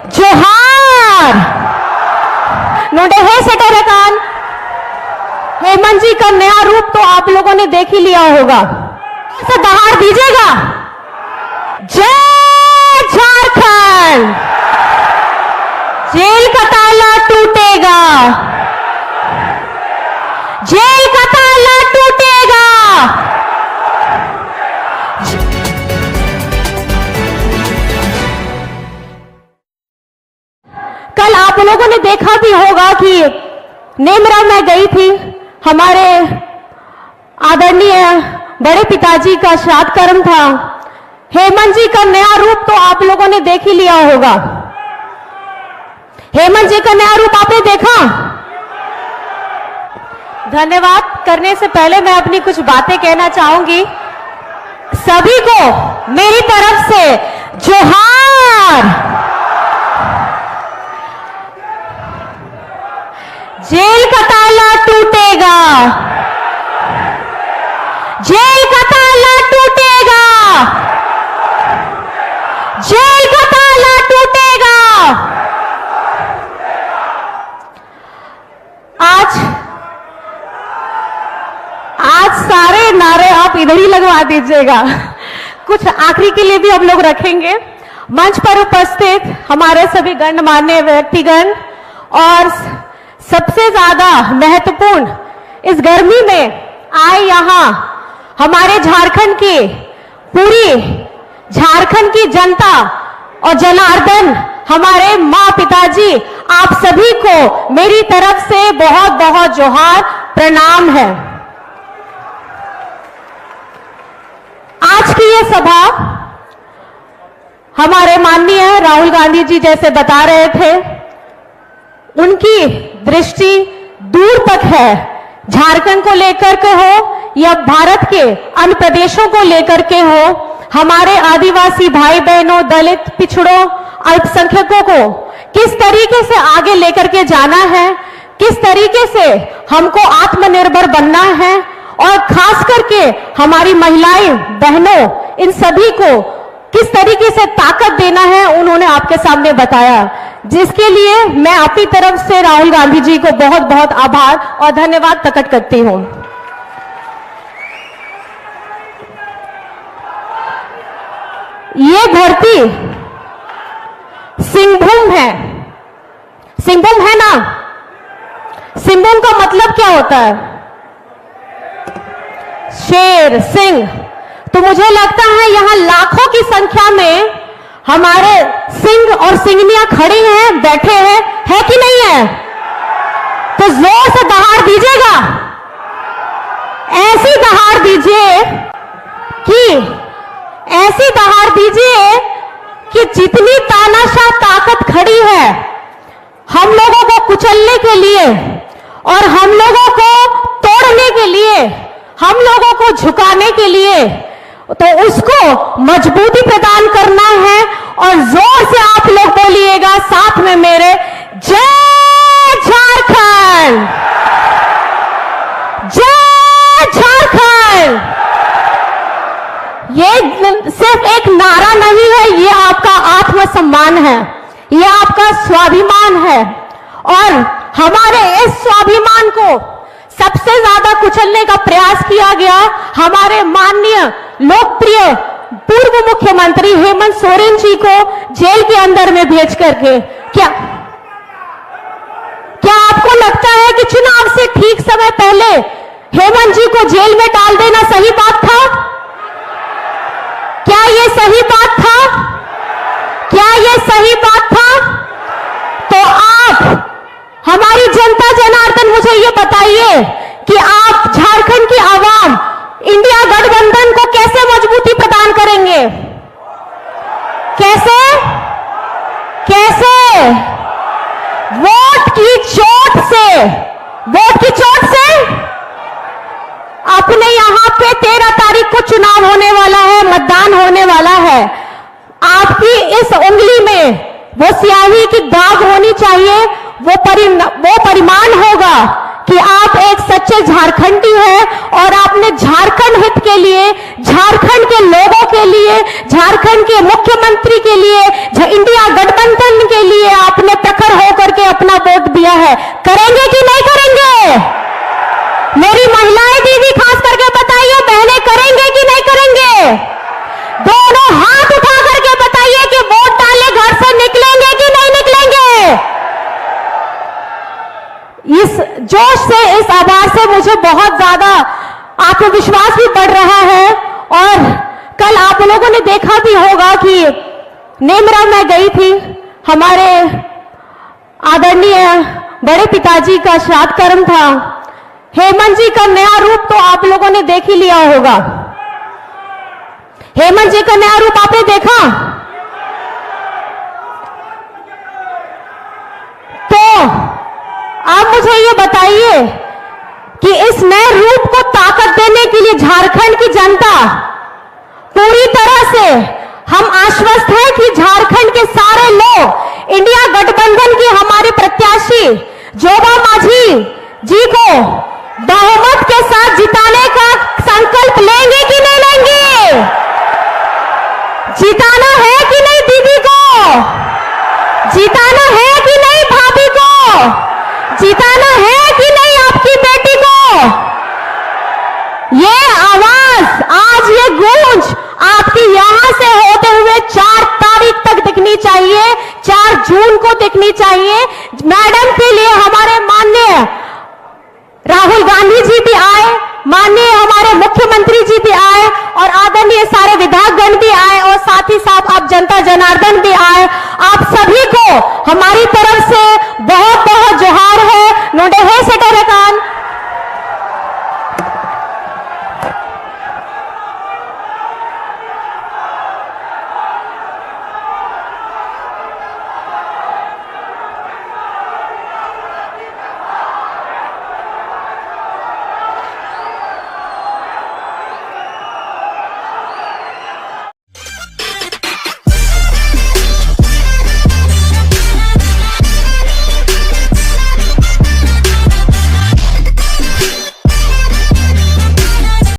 जोहार। नोडे है सेटरकान। हेमंत जी का नया रूप तो आप लोगों ने देख ही लिया होगा। ऐसा दहाड़ दीजिएगा। जय झारखंड। जेल का ताला टूटेगा, जेल का ताला टूटेगा। कल आप लोगों ने देखा भी होगा कि नेमरा में गई थी, हमारे आदरणीय बड़े पिताजी का श्राद्ध कर्म था। हेमंत जी का नया रूप तो आप लोगों ने देख ही लिया होगा। हेमंत जी का नया रूप आपने देखा? धन्यवाद करने से पहले मैं अपनी कुछ बातें कहना चाहूंगी। सभी को मेरी तरफ से जोहार। जेल का ताला टूटेगा, जेल का ताला टूटेगा, जेल का ताला टूटेगा। आज सारे नारे आप इधर ही लगवा दीजिएगा। कुछ आखिरी के लिए भी हम लोग रखेंगे। मंच पर उपस्थित हमारे सभी गणमान्य व्यक्तिगण और सबसे ज्यादा महत्वपूर्ण इस गर्मी में आए यहाँ हमारे झारखंड की पूरी झारखंड की जनता और जनार्दन हमारे माँ पिताजी, आप सभी को मेरी तरफ से बहुत बहुत जोहार, प्रणाम है। आज की ये सभा हमारे माननीय राहुल गांधी जी जैसे बता रहे थे, उनकी दृष्टि दूर तक है। झारखंड को लेकर के हो या भारत के अन्य प्रदेशों को लेकर के हो, हमारे आदिवासी भाई बहनों, दलित, पिछड़ों, अल्पसंख्यकों को किस तरीके से आगे लेकर के जाना है, किस तरीके से हमको आत्मनिर्भर बनना है और खास करके हमारी महिलाएं, बहनों, इन सभी को किस तरीके से ताकत देना है, उन्होंने आपके सामने बताया, जिसके लिए मैं अपनी तरफ से राहुल गांधी जी को बहुत बहुत आभार और धन्यवाद प्रकट करती हूं। ये धरती सिंहभूम है। सिंहभूम है ना? सिंहभूम का मतलब क्या होता है? शेर, सिंह। तो मुझे लगता है यहां लाखों की संख्या में हमारे सिंह और सिंहनियां खड़ी हैं, बैठे हैं, है कि नहीं है? तो जोर से दहाड़ दीजिएगा। ऐसी दहाड़ दीजिए कि ऐसी दहाड़ दीजिए कि जितनी तानाशाह ताकत खड़ी है हम लोगों को कुचलने के लिए और हम लोगों को तोड़ने के लिए, हम लोगों को झुकाने के लिए, तो उसको मजबूती प्रदान करना है। और जोर से आप लोग बोलिएगा साथ में मेरे, जय झारखंड, जय झारखंड। ये सिर्फ एक नारा नहीं है, ये आपका आत्मसम्मान है, ये आपका स्वाभिमान है। और हमारे इस स्वाभिमान को सबसे ज्यादा कुचलने का प्रयास किया गया हमारे माननीय लोकप्रिय पूर्व मुख्यमंत्री हेमंत सोरेन जी को जेल के अंदर में भेज करके। क्या आपको लगता है कि चुनाव से ठीक समय पहले हेमंत जी को जेल में डाल देना सही बात था? क्या ये सही बात था? क्या ये सही बात था? तो आप हमारी जनता जनार्दन, मुझे ये बताइए कि आप झारखंड की आवाम इंडिया गठबंधन को कैसे मजबूती प्रदान करेंगे? कैसे? कैसे? वोट की चोट से, वोट की चोट से। अपने यहाँ पे 13 तारीख को चुनाव होने वाला है, मतदान होने वाला है। आपकी इस उंगली में वो स्याही की दाग होनी चाहिए, वो परिमाण होगा कि आप एक सच्चे झारखंडी हैं और आपने झारखंड हित के लिए, झारखंड के लोगों के लिए, झारखंड के मुख्यमंत्री के लिए, इंडिया गठबंधन के लिए अपना वोट दिया है। करेंगे कि नहीं करेंगे? मेरी महिलाएं दीदी खास करके बताइए, बहनें करेंगे कि नहीं करेंगे? दोनों हाथ उठा करके बताइए कि वोट डालने घर से निकलेंगे कि नहीं निकलेंगे? इस जोश से, इस आवाज से मुझे बहुत ज्यादा आत्मविश्वास भी बढ़ रहा है। और कल आप लोगों ने देखा भी होगा कि नेमरा में गई थी, हमारे आदरणीय बड़े पिताजी का श्राद्ध कर्म था। हेमंत जी का नया रूप तो आप लोगों ने देख ही लिया होगा। हेमंत जी का नया रूप आपने देखा? तो आप मुझे ये बताइए कि इस नए रूप को ताकत देने के लिए झारखंड की जनता पूरी तरह से, हम आश्वस्त हैं कि झारखंड के सारे लोग इंडिया गठबंधन की हमारे प्रत्याशी जोबा मांझी जी को बहुमत के साथ जिताने का संकल्प लेंगे कि नहीं लेंगे? जिताना है कि नहीं दीदी को? जिताना है कि नहीं भाभी को? जिताना है कि नहीं आपकी बेटी को? ये आवाज, आज ये गूंज आपकी यहां से होते हुए 4 तारीख तक दिखनी चाहिए, 4 जून को दिखनी चाहिए। मैडम के लिए हमारे माननीय राहुल गांधी जी भी आए, माननीय हमारे मुख्यमंत्री जी भी आए और आदरणीय सारे विधायकगण भी आए और साथ ही साथ आप जनता जनार्दन भी आए। आप सभी को हमारी तरफ से बहुत